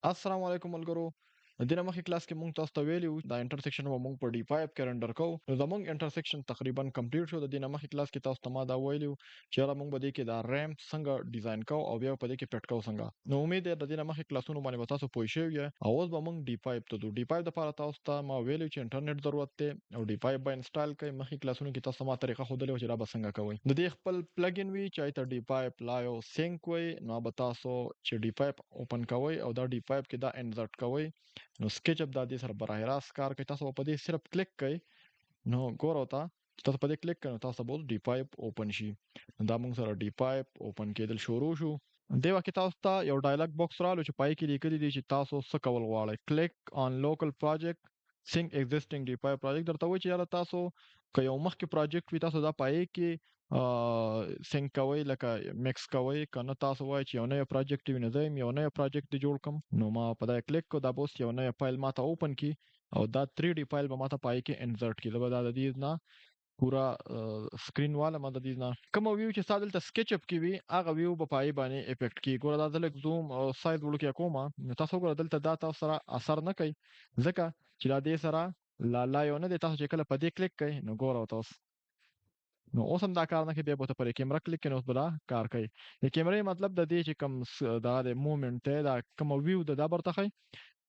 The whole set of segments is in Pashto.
السلام علیکم ملګرو. د دې نه مخکې کلاس کې مونږ تاسو ته ویلي وو دا انټرسیکشن به مونږ په ډي 5 کې رندر کوو. نو زمونږ انټرسیکشن تقریبا کمپلیټ شو. د دې نه مخکې کلاس کې تاسو ته ما دا ویلي وو چې یاره مونږ به دې کې دا ریمپ څنګه ډیزاین کوو او بیا په دې کې پټ کوو څنګه. نو امید دی د دې نه مخکې کلاسونو باندې به تاسو پوه شوي یې. او اوس به مونږ ډي 5 ته ځو. ډي 5 دپاره تاسو ته ما ویلي چې انټرنیټ ضرورت دی او ډي 5 به انسټال کړئ. مخکې کلاسونو کې تاسو ته ما طریقه ښودلې وه چې دا به څنګه کوئ. د دې خپل پلګین وي چې ته ډي 5 لایو سینک وي. نو به تاسو چې ډي 5 اوپن کوئ او دا ډي 5 کې دا انسرټ کوئ. نو سکیچ اپ د دې سره براه راست کار کوي. تاسو په دې صرف کلیک کوئ. نو ګوره وته چې تاسو په دې کلیک کړئ نو تاسو به ډي 5 اوپن شي. دا موږ سره ډي 5 اوپن کېدل شروع شو. دی وخت تاسو ته یو ډایلوګ باکس رالو چې پای کې لیکلي دي چې تاسو څه کول غواړئ. کلیک آن لوکل پروجیکټ سینک ایگزیسټینګ ډي 5 پروجیکټ درته وایي چې یاره تاسو که یو مخکې پروجیکټ وي تاسو دا پای کې سینک کوئ لکه میکس کوئ. که نه تاسو وایي چې یو نوی پروجیکټ وي نو زه یو نوی پروجیکټ جوړ کړم. نو ما په دا کلیک کو دا به اوس یو نوی فایل ماته اوپن کی او دا 3D فایل به ماته پای کې انسرټ کی. زه به دا د دې نه پورا سکرین والا ما د دې نه کوم ویو چې ساده دلته سکیچ اپ کې وي هغه ویو په پای باندې افیکټ کی. ګوره دا د لک زوم او سایز وړوکی کوم. نو تاسو ګوره دلته دا تاسو سره اثر نه کوي ځکه چې دا دې سره لا یو نه دی. تاسو چې کله په دې کلیک کوئ نو ګوره تاسو نو اوس هم دا کار نه کوي. بیا به ته پر کیمرا کلیک کړئ نو اوس به دا کار کوي. د کیمرې مطلب د دې چې کوم دا د موومېنټ دی دا کوم ویو د دا برته ښي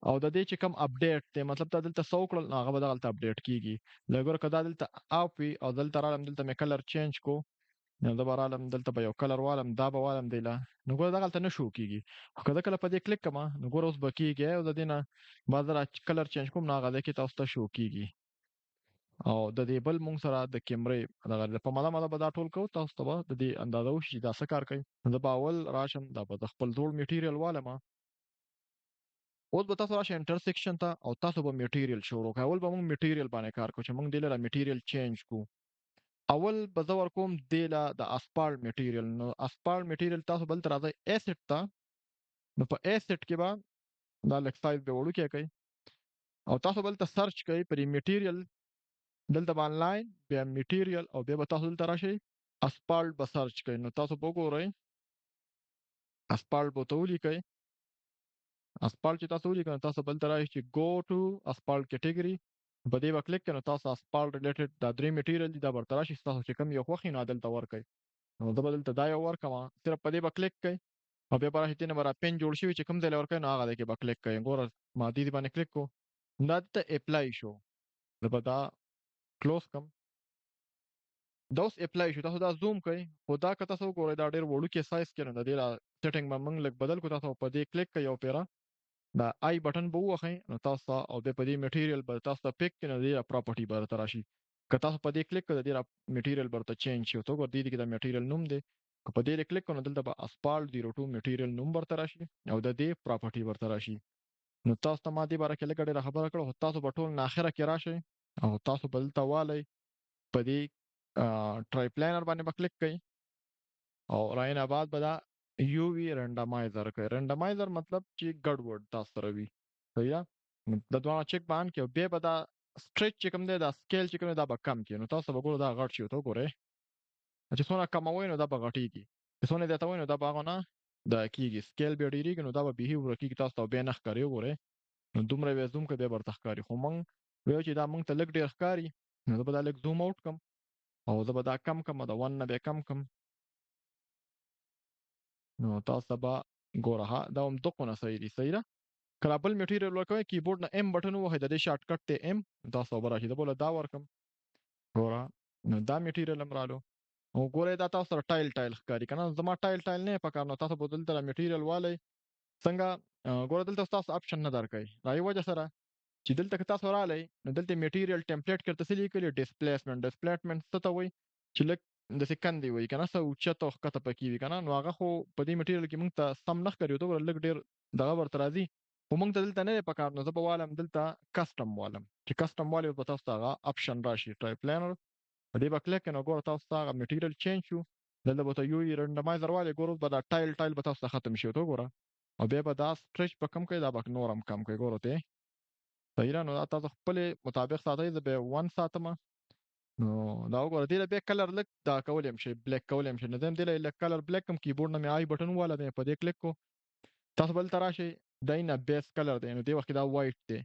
او د دې چې کوم اپډیټ دی مطلب ته دلته څه وکړل نو هغه به دغلته اپډیټ کیږي. لکه ګوره که دا دلته اپ وي او دلته رالم دلته مې کلر چینج کو نو زه به رالم دلته به یو کلر والم دا به والم دی له نو ګوره دغلته نه شو کیږي. خو که زه کله په دې کلیک کړم نو ګوره اوس به کیږي او د دې نه بعد زه را کلر چینج کوم نو هغه دی کې تاسو ته شو کیږي. او د دې بل مونږ سره د کیمرې دغه په ماده به دا ټول کوو. تاسو ته به د دې اندازه وشي چې دا څه کار کوي. زه به اول راشم دا به د خپل زوړ میټیریل والم. اوس به تاسو راشئ انټرسیکشن ته او تاسو به میټیریل شروع کوئ. اول به موږ میټیریل باندې کار کوو چې موږ دې له میټیریل چینج کو. اول به زه ورکوم دې له د اسپالټ میټیریل. نو اسپالټ میټیریل تاسو بل ته راځئ ایسټ ته. نو په ایسټ کې به دا لږ سایز به وړوکی کوئ او تاسو بل ته سرچ کوئ پر میټیریل. دلته به آنلاین بیا میټیریل او بیا به تاسو دلته راشئ اسپالټ به سرچ کوئ. نو تاسو به وګورئ اسپالټ به ورته ولیکئ. اسپالټ چې تاسو ولیکئ نو تاسو بل ته راشئ چې ګو ټو اسپالټ کیټګري. په دې به کلیک کړئ نو تاسو اسپالټ ریلیټډ دا درې میټیریل دي دا به ورته راشي. تاسو چې کوم یو خوښ وي نو دلته ورکړئ. نو زه به دلته دا یو ورکړم. صرف په دې به کلیک کړئ او بیا به راشئ دې نه به را پین جوړ شوي چې کوم ځای له ورکوئ نو هغه ځای کې به کلیک کړئ. ګوره ما دې باندې کلیک کړو دا دلته اپلای شو. زه به دا کلوز کړم. دا اوس اپلای شو. تاسو دا زوم کړئ خو دا که تاسو وګورئ دا ډېر وړوکی سایز کې نو د دې سیټینګ به موږ لږ بدل کړو. تاسو په دې کلیک کړئ یو پیره دا آی بټن به ووهئ نو تاسو ته او بیا په دې میټیریل به تاسو ته پیک کړي نو د دې پراپرټي به درته راشي. که تاسو په دې کلیک کړئ د دې میټیریل به درته چینج شي. ته وګوره دې کې د میټیریل نوم دی. که په دې کلیک کړو نو دلته به اسپالټ 02 میټیریل نوم ورته راشي او د دې پراپرټي ورته راشي. نو تاسو ته ما دې باره کې لږه ډېره خبره کړه خو تاسو به ټول نه اخره کې راشئ او تاسو به دلته والئ په دې ټرای پلانر باندې به کلیک کړئ او راینه بعد به دا یو وی رینډمایزر کوي. رینډمایزر مطلب چې ګډوډ تاسو سره وي. صحیح ده. د دوه چک باندې کې بیا به دا سټریچ چې کوم دی دا سکیل چې کوم دی دا به کم کړي. نو تاسو به ګورئ دا غټ شي. ته وګورئ چې څونه کموئ نو دا به غټیږي. چې څونه زیاتوئ نو دا به هغه نه دا کېږي. سکیل بیا ډېرېږي نو دا به بیخي ورک کېږي. تاسو ته بیا نه ښکاري. وګورئ نو دومره بیا زوم کړئ بیا به ورته ښکاري. خو موږ ویل چې دا موږ ته لږ ډېر ښکاري نو زه به دا لږ زوم آوټ کړم او زه به دا کم کړم د 1 نه بیا کم کړم. نو تاسو به ګوره ها دا هم دقونه صحیح دي. صحیح ده. کله بل میټیریل ورکوئ کیبورډ نه ایم بټن ووهئ د دې شارټ کټ دی ایم. تاسو به راشي زه به دا ورکړم. ګوره نو دا میټیریل هم رالو او ګورئ دا تاسو سره ټایل ټایل ښکاري که نه. زما ټایل نه پکار نو تاسو به دلته میټیریل والئ څنګه. ګوره دلته تاسو آپشن نه درکوي دا یو وجه سره چې دلته که تاسو رالی نو دلته میټیریل ټمپلیټ کې درته څه لیکلي ډسپلیسمنټ څه ته وایي چې لږ داسې کندې وایي که نه څه اوچته او ښکته پکې وي که نه. نو هغه خو په دې میټیریل کې موږ ته سم نه ښکاري. ته وګوره لږ ډېر دغه ورته راځي خو موږ ته دلته نه دی پکار. نو زه به والم دلته کسټم والم چې کسټم والي به تاسو ته هغه آپشن راشي ټای پلانر. په دې به کلیک کړئ نو ګوره تاسو ته هغه میټیریل چینج شو. دلته به ورته یو وي رنډمایزر والي ګوره اوس به دا ټایل به تاسو ته ختم شي. ته وګوره او بیا به دا سټریچ به کم کړئ دا به نور هم کم کړئ. ګوره ته صحیح ده. نو دا تاسو خپلې مطابق ساتئ. زه بیا 1 ساتم. نو دا وګوره دې له بیا کلر لږ دا کولی هم شئ بلیک کولی هم شئ. نو زه هم دې له لږ کلر بلیک کړم. کیبورډ نه مې آی بټن وواله بیا په دې کلیک کړو تاسو بل ته راشئ دی نه بیس کلر دی نو دې وخت کې دا وایټ دی.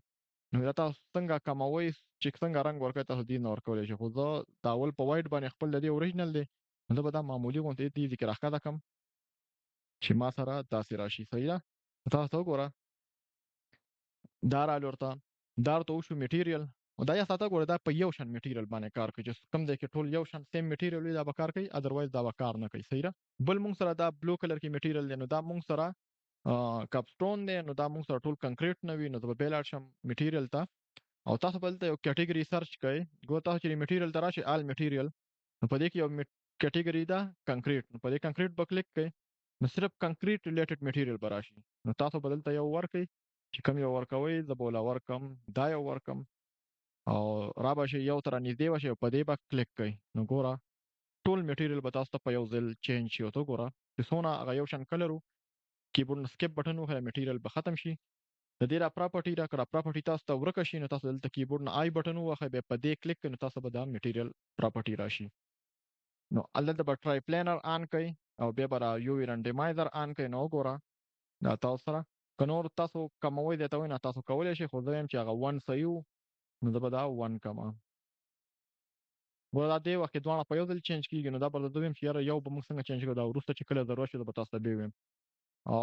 نو دا تاسو څنګه کموئ چې څنګه رنګ ورکوئ تاسو دې نه ورکولی شئ. خو زه دا اول په وایټ باندې خپل د دې اوریجنل دی نو زه به دا معمولي غوندې دې کې راښکته کړم چې ما سره داسې راشي. صحیح ده؟ تاسو ته وګوره دا راغلی ورته. دا ورته وشو میټیریل. دا یا ساته ګوره دا په یو شان میټیریل باندې کار کوي چې کوم ځای کې ټول یو شان سیم میټیریل وي دا به کار کوي، ادروایز دا به کار نه کوي. صحیح ده؟ بل مونږ سره دا بلو کلر کې میټیریل دی نو دا مونږ سره کپسټون دی نو دا مونږ سره ټول کنکریټ نه وي نو زه به بیا لاړ شم میټیریل ته او تاسو به دلته یو کیټګري سرچ کړئ. ګوره تاسو چې میټیریل ته راشئ آل میټیریل نو په دې کې یو کیټګري ده کنکریټ. نو په دې کنکریټ به کلیک کړئ نو صرف کنکریټ ریلیټډ میټیریل به راشي. نو تاسو به دلته یو ورکړئ چې کوم یو ورکوئ زه به وله ورکړم دا یو ورکړم او را به شئ یو ته رانږدې به شئ او په دې به کلیک کړئ. نو ګوره ټول میټیریل به تاسو ته په یو ځل چینج شي. او ته ګوره چې څونه هغه یو شان کلر و کیبورډ نه سکیپ بټن ووهئ میټیریل به ختم شي. د دې را پراپرټي را کړه پراپرټي تاسو ته ورکه شي نو تاسو دلته کیبورډ نه آی بټن ووهئ بیا په دې کلیک کړئ نو تاسو به دا میټیریل پراپرټي راشي. نو هلته به ټرای پلینر آن کړئ او بیا به را یو وي رنډمایزر آن کړئ. نو وګوره دا تاسو سره که نور تاسو کموئ دی ته وایي نو تاسو کولی شئ خو زه یم چې هغه 1 صحیح و نو زه به دا 1 کړمه. ګوره دا دې وخت کې دواړه په یو ځل چینج کېږي نو دا به زه ویم چې یاره یو به موږ څنګه چینج کړو دا وروسته چې کله ضرورت شي زه به تاسو ته بیا ویم. او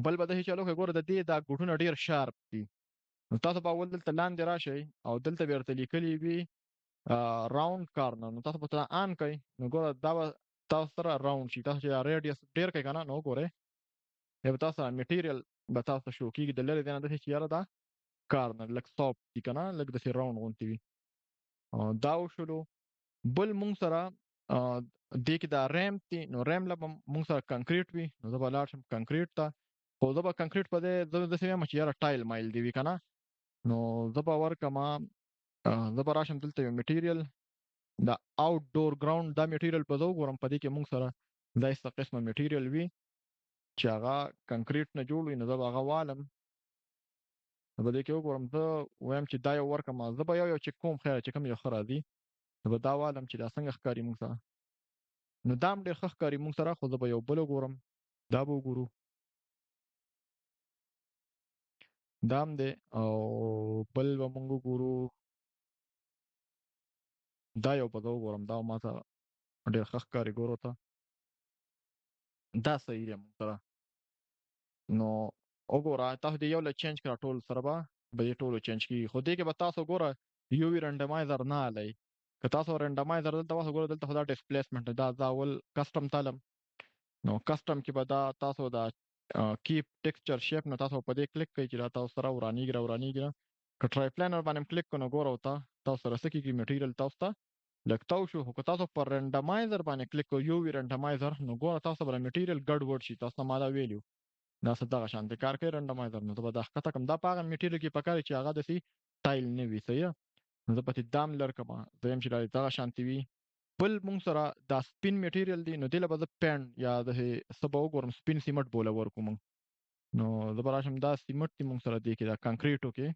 بل به داسې چالو کړئ ګوره د دې دا ګوټونه ډېر شارپ دي نو تاسو به اول دلته لاندې راشئ او دلته به درته لیکلي وي راوند کارنر نو تاسو به ورته آن کړئ نو ګوره دا به تاسو سره راوند شي. تاسو چې ریډیوس ډېر کړئ که نه نو وګورئ بیا به تاسو سره میټیریل به تاسو ته شو کېږي د لرې ځای نه داسې چې یاره دا کارنر لږ سافټ دي که نه لږ داسې راوند غوندې وي. دا وشولو. بل مونږ سره دې کې دا ریم دي نو ریم له به مونږ سره کنکریټ وي نو زه به لاړ شم کنکریټ ته خو زه به کنکریټ په ځای زه داسې وایم چې یاره ټایل مایل دې وي که نه نو زه به ورکړمه زه به راشم دلته یو میټیریل دا آوټ ډور ګراوند دا میټیریل به زه وګورم په دې کې مونږ سره دا څه قسمه میټیریل وي چې هغه کنکریټ نه جوړ وي نو زه به هغه والم. نو په دې کې وګورم زه وایم چې دا یو ورکړمه زه به یو چک کوم خیر چې کوم یو ښه راځي نو به دا والم چې دا څنګه ښکاري مونږ سره. نو دا هم ډېر ښه ښکاري مونږ سره خو زه به یو بل وګورم دا به وګورو دا هم دی او بل به مونږ وګورو دا یو به زه وګورم دا ما ته ډېر ښه ښکاري ګورو ته دا صحیح دی مونږ سره. نو وګوره تاسو دې یو له چینج کړه ټول سره به دې ټولو چینج کېږي خو دې کې به تاسو ګوره یو وي رنډمایزر نه هلئ که تاسو رنډمایزر دلته واسه ګوره دلته خو دا ډسپلیسمنټ دی دا اول کسټم تلم نو کسټم کې به دا تاسو دا کیپ ټیکسچر شیپ نو تاسو په دې کلیک کوئ چې دا تاسو سره ورانیږي که ټرای پلانر باندې کلیک کړو نو ګوره ورته تاسو سره څه کېږي میټیریل تاسو ته لږ تاو شو خو که تاسو پر رنډمایزر باندې کلیک کوئ یو وي رنډمایزر نو ګوره تاسو به میټیریل ګډ وډ شي. تاسو ته ما دا ویلي دا څه دغه شانتې کار کوي رنډمایزر نو زه به دا ښکته کړم دا په هغه میټیریل کې پکار چې هغه داسې ټایل نه وي. صحیح ده نو زه پکې دا هم لر کړمه زه یم چې دا دغه شانتې وي. بل مونږ سره دا سپین میټیریل دی نو دې له به زه پینډ یا داسې څه به وګورم سپین سیمټ بوله ورکړو مونږ نو زه به راشم دا سیمټ دي مونږ سره دې کې دا کنکریټو کې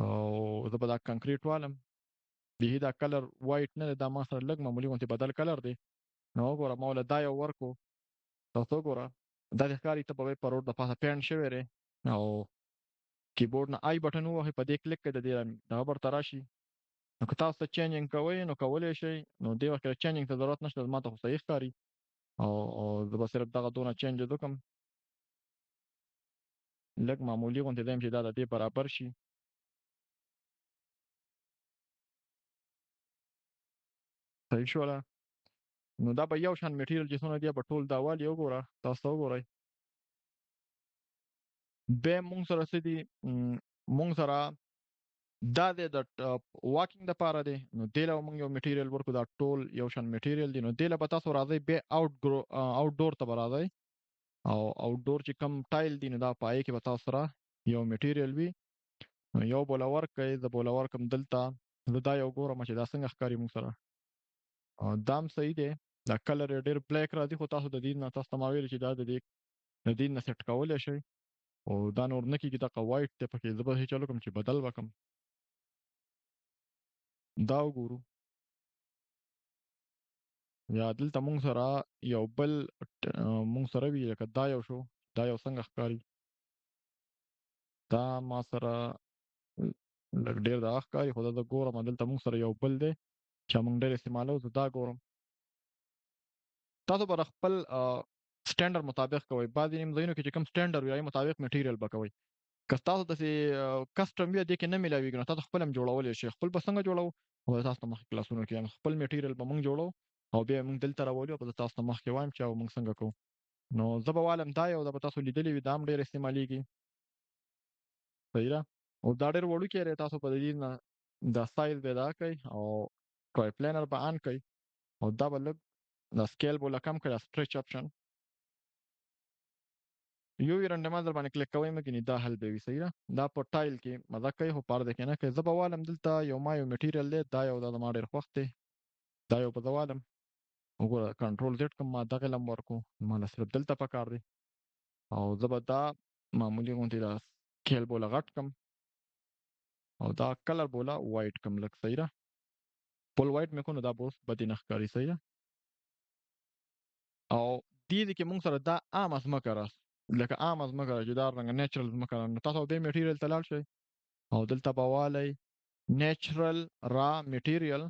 او زه به دا کنکریټ والم بیخي دا کلر وایټ نه دی دا ما سره لږ معمولي غوندې بدل کلر دی نو وګوره ما وله دا یو ورکړو تاسو وګوره داسې ښکاري ته به په روډ د پاسه پینډ شوی دی او کیبورډ نه آی بټن ووهئ په دې کلیک کړئ د دې دغه به ورته راشي. نو که تاسو ته چینجینګ کوئ نو کولی شئ نو دې وخت کې چینجینګ ته ضرورت نشته ما ته خو صحیح ښکاري او زه به صرف دغه دونه چینجز وکړم لږ معمولي غوندې دی چې دا د دې برابر شي. صحیح شوله نو دا به یو شان میټیریل چې څونه دی به ټول دا والي وګوره تاسو ته وګورئ. بیا مونږ سره څه دي مونږ سره دا دی د واکینګ دپاره دی نو دې له مونږ یو میټیریل ورکړو دا ټول یو شان میټیریل دی نو دې له به تاسو راځئ بیا آوټ ډور ته به راځئ او آوټ ډور چې کم ټایل دی نو دا په هغې کې به تاسو سره یو میټیریل وي نو یو بوله ورکړئ زه بوله ورکړم دلته زه دا یو ګورم چې دا څنګه ښکاري مونږ سره دا هم صحیح دی دا کلر یې ډېر بلیک راځي خو تاسو د دې نه تاسو ته ما ویلي چې دا د دې نه سیټ کولی شئ او دا نور نه کېږي دغه وایټ دی پکې زه به هېڅ چل وکړم چې بدل به کړم دا وګورو یا دلته مونږ سره یو بل مونږ سره وي لکه دا یو شو دا یو څنګه ښکاري. دا ما سره لږ ډېر دغه ښکاري، خو دا زه ګورم دلته موږ سره یو بل دی چې موږ ډېر استعمالوو، زه دا ګورم. تاسو به د خپل سټینډرډ مطابق کوئ. بعضې ځایونو کې چې کوم سټینډرډ وي هغې مطابق میټیریل به کوئ. که ستاسو داسې کسټم وي دې کې نه میلاویږي نو تاسو خپل هم جوړولی شئ. خپل به څنګه جوړوو؟ خو تاسو ته مخکې کلاسونو کې وایم. خپل میټیریل به موږ جوړوو او بیا یې موږ دلته راولو او زه تاسو ته مخکې وایم چې موږ څنګه کوو. نو زه به والم دا یو، دا به تاسو لیدلی وي، دا هم ډېر استعمالیږي. صحیح ده. او دا ډېر وړوکی دی، تاسو په دې نه دا سایز به یې دغه کوئ او ټرای پلینر به آن کوئ او دا به لږ دا سکیل به کم کړئ، دا سټریچ اپشن یو وی رنډمایزر باندې کلیک کوئ مګینې دا حل به وي. صحیح ده. دا په ټایل کې مزه کوي خو پرده کې نه کوي. زه به والم دلته یو میټیریل دی، دا یو دا زما ډېر خوښ دی، دا یو به زه والم. وګوره کنټرول زیډ کوم، ما دغې لم ورکړو، ما له صرف دلته پکار دی او زه به دا معمولي غوندې دا سکیل بوله غټ کړم او دا کلر بوله وایټ کړم لږ. صحیح ده. فل وایټ مې کړو نو دا به اوس بدې نه ښکاري. صحیح ده. او دې کې موږ سره دا عامه ځمکه راست لکه عامه ځمکه چې دا رنګه نیچرل ځمکه ده، نو تاسو بیا میټیریل ته لاړ شئ او دلته به والی نیچرل را میټیریل.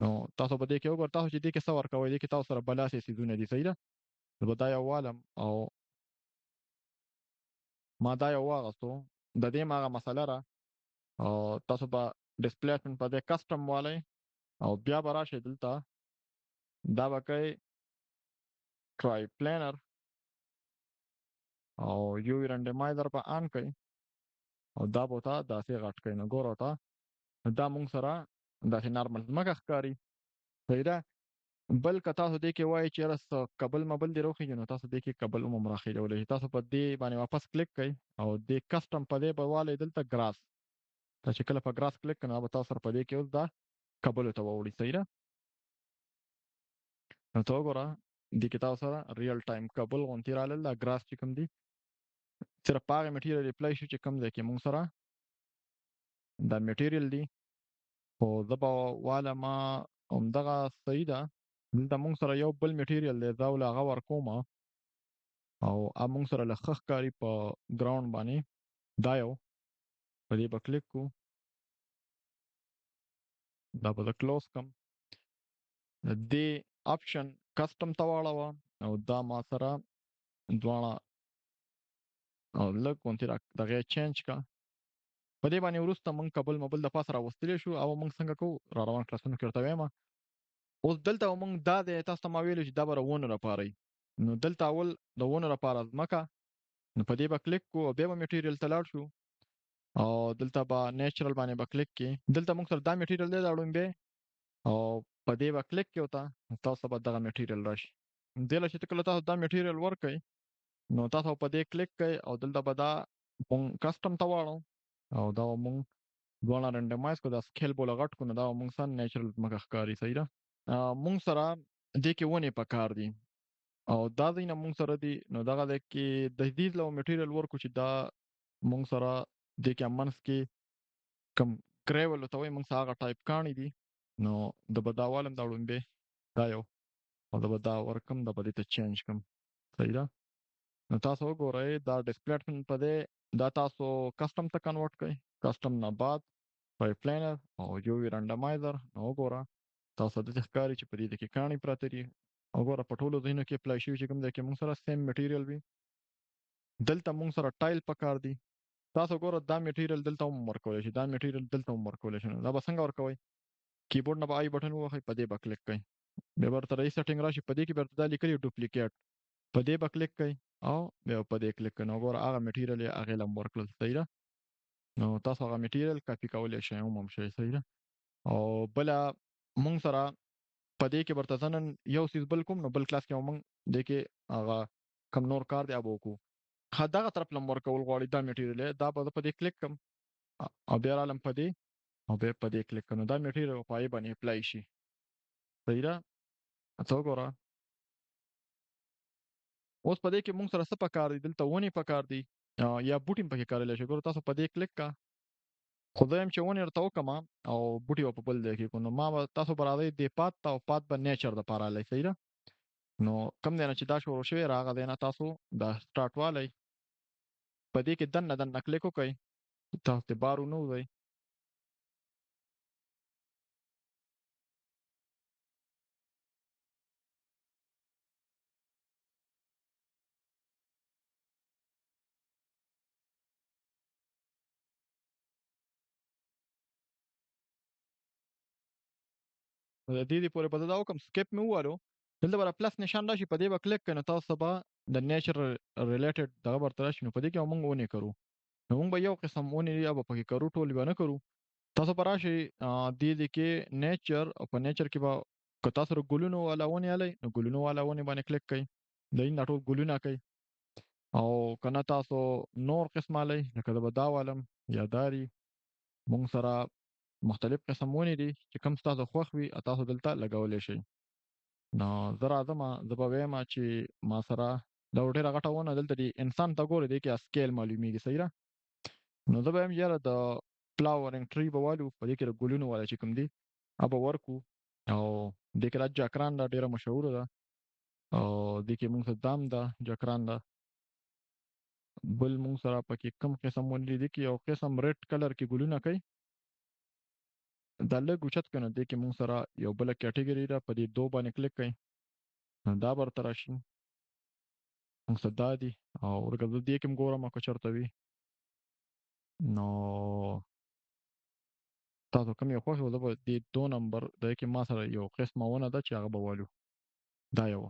نو تاسو په دې کې وګورئ، تاسو چې دې کې څه ورکوئ، دې کې تاسو سره بلاسې څیزونه دي. صحیح ده. زه به دا یو والم او ما دا یو واغستو، د دې هم هغه مسله ده او تاسو به ډسپلیسمنټ په دې کسټم والی او بیا به راشئ دلته دا به کوئ ټرای پلینر او یو وی رنډمایزر به آن کوئ او دا به ورته داسې غټ کوئ. نو ګوره ورته دا موږ سره داسې نارمل ځمکه ښکاري. صحیح ده. بل که تاسو دې کې وایئ چې یاره څه کبل مبل دې راوخیږي نو تاسو دې کې کبل هم راخیژولی شئ. تاسو په دې باندې واپس کلیک کوئ او دې کسټم په دې به والی دلته ګراس. تاسو چې کله په ګراس کلیک کړئ نو به تاسو سره په دې کې اوس دا کبلو ته ووړي. صحیح ده. نو ته وګوره دې کې تاسو سره ریل ټایم کبل غوندې رالل، دا ګراس چې کوم دي صرف په هغې میټیریل اپلای شو چې کوم ځای کې موږ سره دا میټیریل دي. خو زه به والمه همدغه. صحیح ده. دلته موږ سره یو بل میټیریل دی، زه له هغه ورکومه او موږ سره له ښه ښکاري په ګراوند باندې. دا یو په دې به کلیک کړو، دا به زه کلوز کړم، د دې آپشن کسټم ته واړوه او دا ما سره دواړه او لږ غوندې دغه یې چینج کړه. په دې باندې وروسته موږ کبل مبل د پاسه راوستلی شو او موږ څنګه کوو را روان کلاسونو کې ورته وایم. اوس دلته موږ دا دی تاسو ته ما ویلو چې دا به ونو لپاره وي. نو دلته اول د ونو لپاره ځمکه، نو په دې به کلیک کړو او بیا به میټیریل ته لاړ شو او دلته به نیچرل باندې به کلیک کړي. دلته موږ سره دا میټیریل دی دا ړومبی او په دې به کلیک کړي ورته، تاسو به دغه میټیریل راشي. دې له چې کله تاسو دا میټیریل ورکړئ نو تاسو په دې کلیک کوئ او دلته به دا موږ کسټم ته واړو او دا موږ دواړه رنډمایز کړو، دا سکیل بوله غټ کړو نو دا موږ سره نیچرل ځمکه ښکاري. صحیح ده. موږ سره دې کې ونې پکار دي او دا ځای نه موږ سره دي، نو دغه ځای کې د دې له میټیریل ورکړو چې دا موږ سره دې کې منځ کې کوم ګریول ورته وایي موږ سره هغه ټایپ کاڼي دي. نو د به دا والم دا ړومبی دا یو او د به دا ورکړم دا به دې ته چینج کړم. صحیح ده. نو تاسو وګورئ دا ډسپلیسمنټ په دې دا تاسو کسټم ته کنورټ کړئ، کسټم نه بعد ټرای پلینر او یو وی رنډمایزر. نو وګوره تاسو داسې ښکاري چې په دې کې کاڼي پراته دي. وګوره په ټولو ځایونو کې اپلای شوي چې کوم ځای کې موږ سره سیم میټیریل وي. دلته موږ سره ټایل پکار دي. تاسو ګوره دا میټیریل دلته هم ورکولی شئ، دا میټیریل دلته هم ورکولی شئ. دا به څنګه ورکوئ؟ کیبورډ نه به آی بټن ووهئ، په دې به کلیک کړئ، بیا به ورته رئیس سیټینګ راشي، په دې کې به ورته دا لیکلي ډوپلیکیټ، په دې به کلیک کړئ او بیا په دې کلیک کړئ. نو ګوره هغه میټیریل یې هغې له هم ورکړل. صحیح ده. نو تاسو هغه میټیریل کاپي کولی شئ هم شئ. صحیح ده. او بله موږ سره په دې کې ورته زه نن یو څیز بل کوم نو بل کلاس کې به موږ دې کې هغه کوم نور کار دی هغه به وکړو. دغه طرف له هم ورکول غواړي دا میټیریل دا به زه په دې کلیک کړم او بیا رالم په دې او بیا په دې کلیک کړم، نو دا میټیریل به په هغې باندې اپلای شي. صحیح ده. ته وګوره اوس په دې کې موږ سره څه پکار دي؟ دلته ونې پکار دي یا بوټي هم پکې کارلی شي. ګوره تاسو په دې کلیک کړه، خو زه یم چې ونې ورته وکړم او بوټي به په بل ځای کې کړو. نو ما به تاسو به راځئ دې پات ته او پات به نیچر دپاره رالی. صحیح ده. نو کوم ځای نه چې دا شروع شوی هغه ځای نه تاسو دا سټارټ والی په دې کې دننه دننه کلیک وکړئ، تاسو ته بار ونوځئ. نو د دې پورې به زه دا وکړم سکیپ مې ووهلو، دلته به پلس نشان راشي، په دې به کلیک کړئ نو تاسو به د نیچر ریلیټډ دغه ورته راشي، نو په دې کې به موږ ونې کرو. نو موږ به یو قسم ونې یا به پکې کرو، ټولې به نه کرو. تاسو به راشئ دې کې نیچر، او په نیچر کې به که تاسو سره ګلونو والا ونې الئ نو ګلونو والا ونې باندې کلیک کړئ، د نه ټول ګلونه کوي. او که نه تاسو نور قسم الئ لکه زه به دا والم یا دا دي، موږ سره مختلف قسم ونې دي چې کوم ستاسو خوښ وي تاسو دلته لګولی شئ. نو زه راځمه، زه به ویمه چې ما سره دا ډېره غټه ونه دلته دي، انسان ته ګورئ دې کې سکیل معلومیږي، صحیح ده. نو زه به وایم یاره د فلاورینګ ټري به والو، په دې کې د ګلونو والا چې کوم دي هغه به ورکو. او دې کې دا جاکرانډه ډېره مشهوره ده، او دې کې موږ سره دام ده جاکرانډه. بل موږ سره پکې کوم قسم ونې دي، دې کې یو قسم ریډ کلر کې ګلونه کوي، دا لږ اوچت کړئ نو دې کې موږ سره یو بله کیټګري ده، په دې 2 باندې کلیک کړئ نو دا به درته راشي. موږ سره دا دي، او لکه زه دې کې هم ګورم که چېرته وي. نو تاسو کوم یو خوښ وي، زه به دې 2 نمبر دې کې ما سره یو قسمه ونه ده چې هغه به والو، دا یوه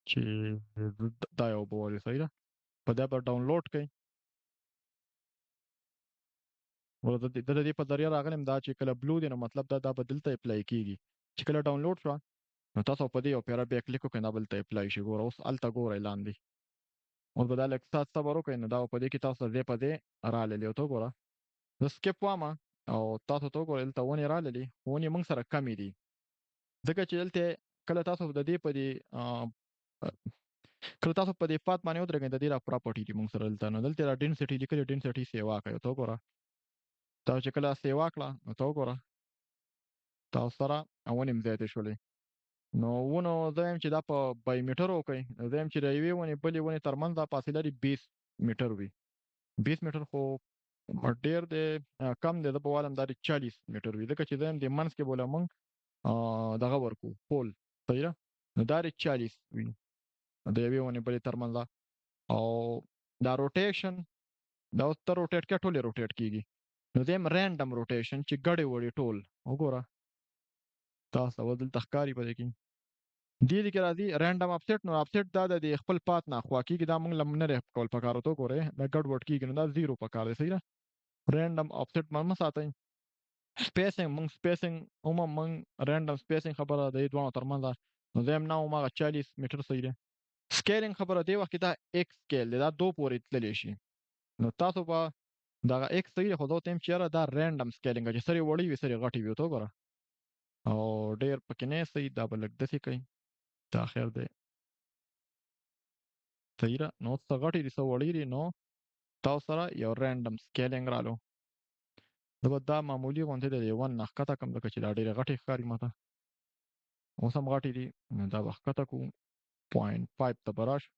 چې دا یو به والو، صحیح ده. په دا به ډاونلوډ کړئ. د دې په ذریعه راغلی یم، دا چې کله بلو دی نو مطلب دا به دلته اپلای کېږي. چې کله ډاونلوډ شوه نو تاسو په دې یو پیره بیا کلیک وکړئ، دا به دلته اپلای شي. ګوره اوس هلته ګورئ لاندې، اوس به دا لږ څه صبر وکړئ نو دا به په دې کې تاسو ته ځای په ځای راللې. ورته وګوره زه سکیپ وامه او تاسو ته وګورئ دلته ونې راللې، ونې موږ سره کمې دي، ځکه چې دلته کله تاسو د دې په دې کله تاسو په دې پات باندې ودرېږئ، د دې دا پراپرټي دي موږ سره دلته، نو دلته دا ډینسټي لیکلې، ډینسټي سیوا کړئ. ورته وګوره تاسو چې کله سیوا کړه نو ته وګوره تاسو سره ونې هم زیاتې شولې. نو ونو زه وایم چې دا په بای میټر وکړئ، زه وایم چې د یوې ونې بلې ونې ترمنځ دا فاصله دې 20 میټر وي. 20 میټر خو ډېر دی، کم دی، زه به والم دا دې 40 میټر وي، ځکه چې زه وایم دې منځ کې به له موږ دغه ورکړو پول، صحیح ده. نو دا دې 40 وي د یوې ونې بلې ترمنځ. او دا روټیشن دا اوس ته روټیټ کړه ټولې روټیټ کېږي. نو زه یم رینډم روټیشن چې ګډې وړې ټول وګوره تاسو ته دلته ښکاري په دې کې. دې کې راځي رینډم افسیټ، نو افسیټ دا د خپل پات نه خوا کېږي، دا موږ له نه دی کول پکار. ورته وګورئ دا ګډ وډ کېږي نو دا 0 پکار دی، صحیح ده. رینډم افسیټ مه ساتئ. سپیسینګ موږ سپیسینګ عموما موږ رینډم سپیسینګ خبره د دې دواړو ترمنځ ده، نو زه یم نه هماغه 40 میټر صحیح دی. سکیلینګ خبره دې وخت کې دا ایکس سکیل دی، دا 2 پورې تللی شي. نو تاسو به دغه ایکس صحیح دی، خو زه ورته وایم چې یاره دا رینډم سکیلینګ چې سر یې وړې وي سر یې غټې وي. ورته وګوره او ډېر پکې نه صحیح، دا به لږ داسې کوي، دا خیر دی صحیح ده. نو څه غټې دي څه وړې دي، نو تاسو سره یو رینډم سکیلینګ رالو. زه به دا معمولي غوندې د 1 نه ښکته کړم ځکه چې دا ډېرې غټې ښکاري ماته. اوس هم غټې دي، نو دا به ښکته کړو 0.5 ته به راشو.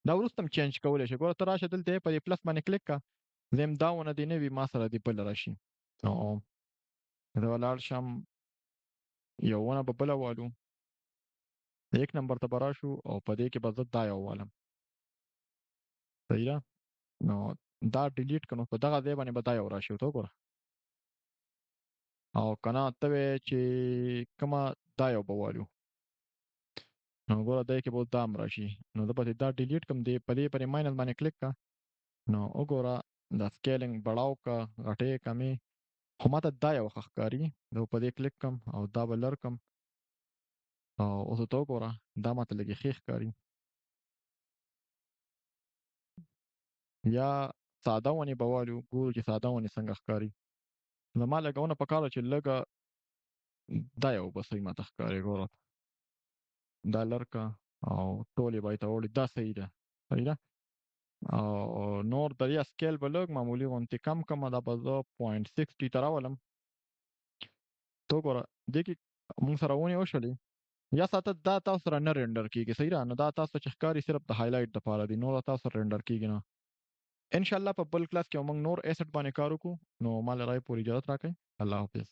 دا وروسته هم چینج کولی شي. ګوره ته راشه دلته په دې پلس باندې کلیک کړه، زه یم دا ونه دې نه وي ما سره دې بله راشي. نو زه به لاړ شم یو ونه به بله والو، 1 نمبر ته به راشو او په دې کې به زه دا یو والم، صحیح ده. نو دا ډیلیټ کړو، په دغه ځای باندې به دا یو راشي. ورته وګوره او که نه ته وایې چې کومه دا یو به والو، نو ګوره دی کې به اوس دا هم راشي. نو زه به دې دا ډیلیټ کړم، دې په دې پرې ماینس باندې کلیک کړه. نو وګوره دا سکیلینګ بړاو کړه غټې کمې، خو ماته دا یو ښه ښکاري. زه به په دې کلیک کړم او دا به لر کړم او اوس ورته وګوره دا ماته لږې ښې ښکاري. یا ساده ونې به والو، ګورو چې ساده ونې څنګه ښکاري. زما لږه ونه پکار ده چې لږه دا یو به صحیح ماته ښکاري. ګوره دا لر کړه او ټولې به یې ته وړي، دا صحیح ده، صحیح ده. او نور د دې سکیل به لږ معمولي غوندې کم کړمه، دا به زه 0.60 ته راولم. ته وګوره دې کې موږ سره ونې وشولې، یا ساته دا تاسو سره نه ريندر کیږي صحیح را نو دا تاسو چې ښکاری صرف د هایلایټ لپاره دی نو دا تاسو سره ريندر کیږي نه ان شاء الله په بل کلاس کې موږ نور ایسټ باندې کار وکړو نو مال راي پوری اجازه راکړئ الله حافظ